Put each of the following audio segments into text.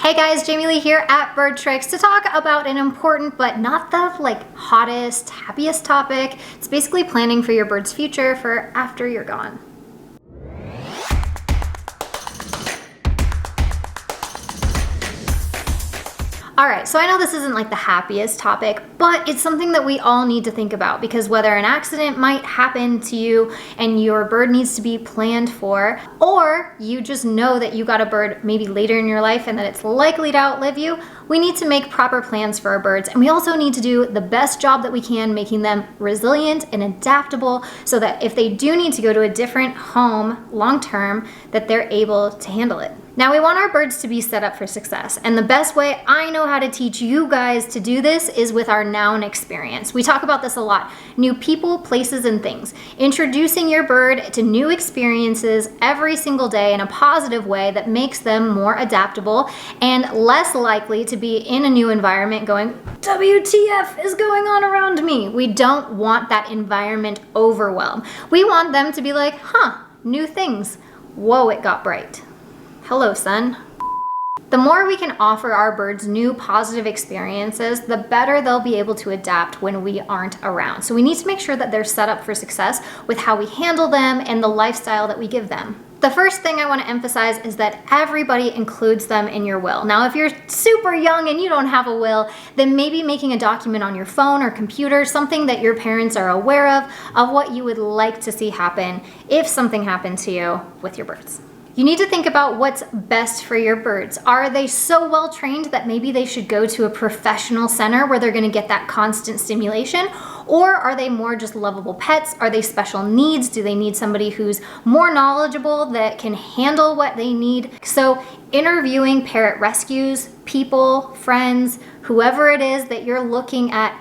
Hey guys, Jamie Lee here at BirdTricks to talk about an important but not the hottest, happiest topic. It's basically planning for your bird's future for after you're gone. All right, so I know this isn't the happiest topic, but it's something that we all need to think about because whether an accident might happen to you and your bird needs to be planned for, or you just know that you got a bird maybe later in your life and that it's likely to outlive you, we need to make proper plans for our birds. And we also need to do the best job that we can making them resilient and adaptable so that if they do need to go to a different home long-term, that they're able to handle it. Now we want our birds to be set up for success, and the best way I know how to teach you guys to do this is with our noun experience. We talk about this a lot. New people, places, and things. Introducing your bird to new experiences every single day in a positive way that makes them more adaptable and less likely to be in a new environment going, WTF is going on around me? We don't want that environment overwhelm. We want them to be like, new things. Whoa, it got bright. Hello, sun. The more we can offer our birds new positive experiences, the better they'll be able to adapt when we aren't around. So we need to make sure that they're set up for success with how we handle them and the lifestyle that we give them. The first thing I want to emphasize is that everybody includes them in your will. Now, if you're super young and you don't have a will, then maybe making a document on your phone or computer, something that your parents are aware of what you would like to see happen if something happened to you with your birds. You need to think about what's best for your birds. Are they so well trained that maybe they should go to a professional center where they're going to get that constant stimulation? Or are they more just lovable pets? Are they special needs? Do they need somebody who's more knowledgeable that can handle what they need? So interviewing parrot rescues, people, friends, whoever it is that you're looking at,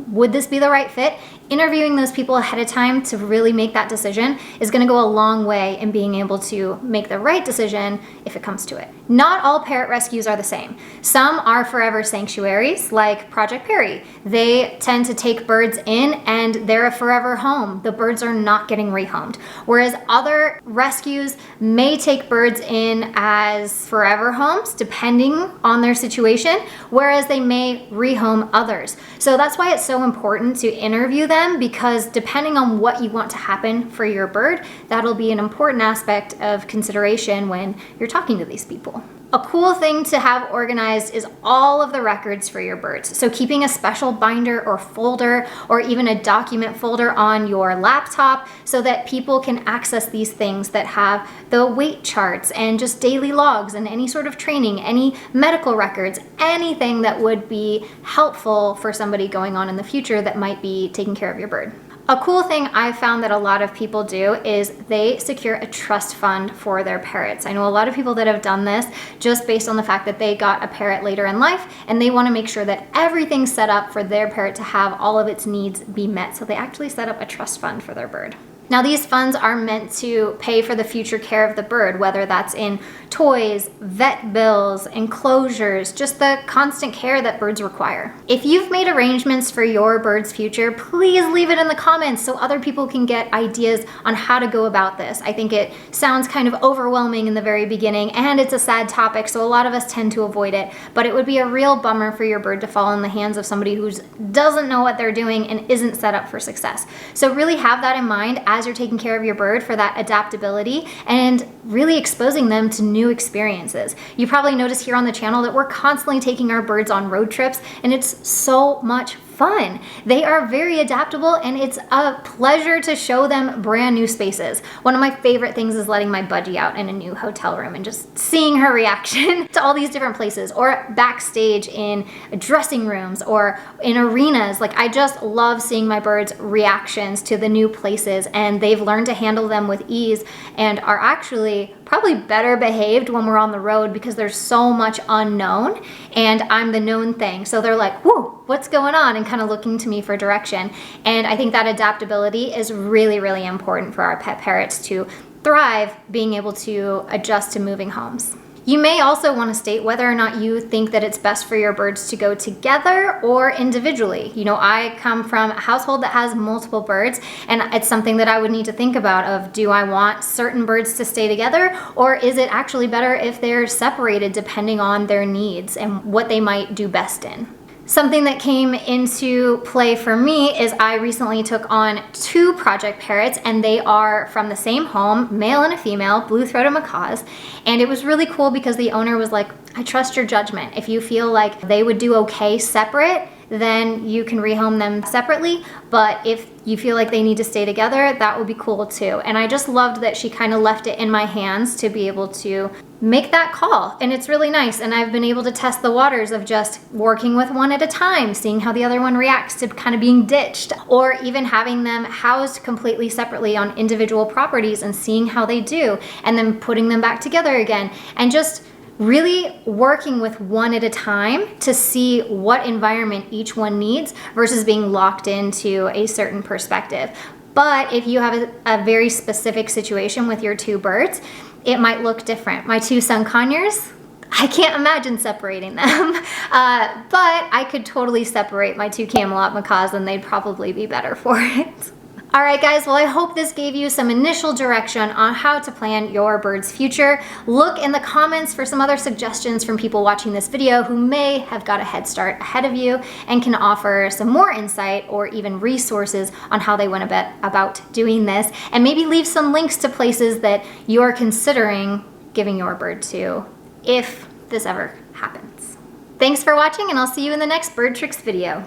would this be the right fit? Interviewing those people ahead of time to really make that decision is going to go a long way in being able to make the right decision if it comes to it. Not all parrot rescues are the same. Some are forever sanctuaries, like Project Perry. They tend to take birds in and they're a forever home. The birds are not getting rehomed. Whereas other rescues may take birds in as forever homes, depending on their situation, whereas they may rehome others. So that's why it's so important to interview them, because depending on what you want to happen for your bird, that'll be an important aspect of consideration when you're talking to these people. A cool thing to have organized is all of the records for your birds. So keeping a special binder or folder or even a document folder on your laptop so that people can access these things that have the weight charts and just daily logs and any sort of training, any medical records, anything that would be helpful for somebody going on in the future that might be taking care of your bird. A cool thing I've found that a lot of people do is they secure a trust fund for their parrots. I know a lot of people that have done this just based on the fact that they got a parrot later in life and they want to make sure that everything's set up for their parrot to have all of its needs be met. So they actually set up a trust fund for their bird. Now, these funds are meant to pay for the future care of the bird, whether that's in toys, vet bills, enclosures, just the constant care that birds require. If you've made arrangements for your bird's future, please leave it in the comments so other people can get ideas on how to go about this. I think it sounds kind of overwhelming in the very beginning, and it's a sad topic, so a lot of us tend to avoid it, but it would be a real bummer for your bird to fall in the hands of somebody who doesn't know what they're doing and isn't set up for success. So really have that in mind as you're taking care of your bird for that adaptability and really exposing them to new experiences. You probably notice here on the channel that we're constantly taking our birds on road trips, and it's so much fun. They are very adaptable, and it's a pleasure to show them brand new spaces. One of my favorite things is letting my budgie out in a new hotel room and just seeing her reaction to all these different places, or backstage in dressing rooms or in arenas. I just love seeing my birds' reactions to the new places, and they've learned to handle them with ease and are actually probably better behaved when we're on the road because there's so much unknown and I'm the known thing. So they're like, whoa, what's going on? And kind of looking to me for direction. And I think that adaptability is really, really important for our pet parrots to thrive, being able to adjust to moving homes. You may also want to state whether or not you think that it's best for your birds to go together or individually. You know, I come from a household that has multiple birds, and it's something that I would need to think about of, do I want certain birds to stay together, or is it actually better if they're separated depending on their needs and what they might do best in? Something that came into play for me is I recently took on 2 project parrots, and they are from the same home, male and a female, blue-throated macaws. And it was really cool because the owner was like, I trust your judgment. If you feel like they would do okay separate, then you can rehome them separately. But if you feel like they need to stay together, that would be cool too. And I just loved that she kind of left it in my hands to be able to make that call. And it's really nice. And I've been able to test the waters of just working with one at a time, seeing how the other one reacts to kind of being ditched, or even having them housed completely separately on individual properties and seeing how they do, and then putting them back together again, and just really working with one at a time to see what environment each one needs versus being locked into a certain perspective. But if you have a very specific situation with your 2 birds, it might look different. My 2 sun conures, I can't imagine separating them, but I could totally separate my 2 Camelot macaws and they'd probably be better for it. All right, guys, well, I hope this gave you some initial direction on how to plan your bird's future. Look in the comments for some other suggestions from people watching this video who may have got a head start ahead of you and can offer some more insight or even resources on how they went about doing this, and maybe leave some links to places that you're considering giving your bird to if this ever happens. Thanks for watching, and I'll see you in the next BirdTricks video.